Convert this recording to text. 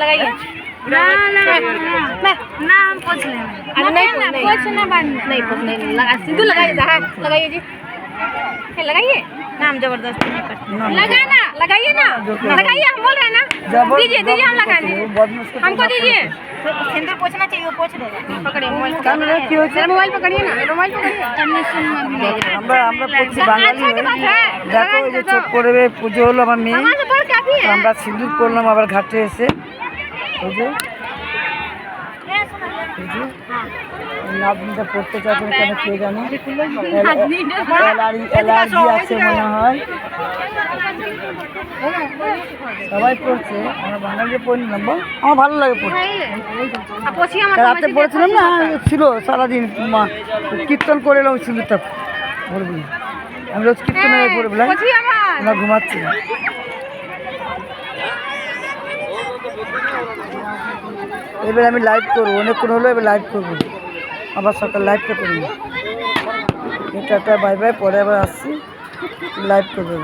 लगाइए ना ना ना हम पूछ लें नहीं पूछना बंद नहीं पूछने लगा सिद्धू लगाइए लगाइए जी लगाइए नाम जबरदस्ती नहीं करते लगाना लगाइए ना लगाइए हम बोल रहे हैं ना दीजिए दीजिए हम लगा देंगे हमको दीजिए सिंदूर पोछना चाहिए वो पोछ देगा पकड़िए मोबाइल मोबाइल पकड़िए ना मोबाइल पकड़िए আমরা প্রতি বাঙালি দেখো এই যে চোখ পড়বে পুজো হলো আমার মেয়ে আমরা সিঁদুর করলাম আবার ঘাটে এসে এই যে নাতনিটা পড়তে চাচ্ছেন কেন কে জানে অ্যালার্জি আছে মনে হয় সবাই পড়ছে আমরা বাঙালি পড়ি না আমার ভালো লাগে পড়তে রাতে পড়েছিলাম না ছিল সারাদিন কীর্তন করে এলাম সিঁদুরটা পড়বি আমি রোজ কীর্তন হয়ে পড়ে বললাম আমরা ঘুমাচ্ছি না এবার আমি লাইভ করবো অনেকক্ষণ হলো এবার লাইভ করবো আবার সকাল লাইভটা করবো এটা বাই বাই পরে আবার আসছি লাইভ করবো।